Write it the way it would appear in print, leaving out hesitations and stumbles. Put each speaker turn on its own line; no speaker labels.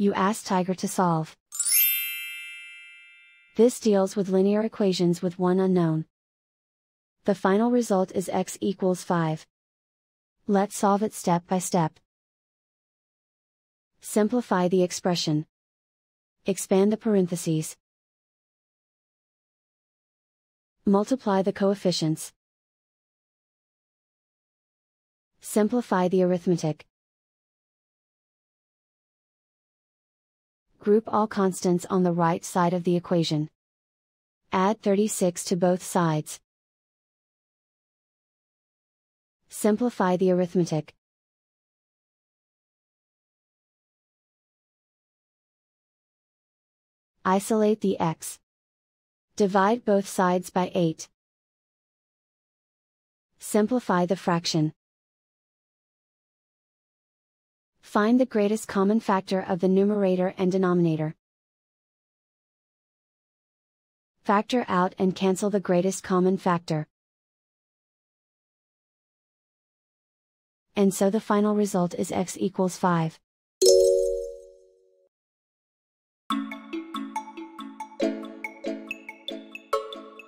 You ask Tiger to solve. This deals with linear equations with one unknown. The final result is x equals 5. Let's solve it step by step. Simplify the expression. Expand the parentheses. Multiply the coefficients. Simplify the arithmetic. Group all constants on the right side of the equation. Add 36 to both sides. Simplify the arithmetic. Isolate the x. Divide both sides by 8. Simplify the fraction. Find the greatest common factor of the numerator and denominator. Factor out and cancel the greatest common factor. And so the final result is x equals 5.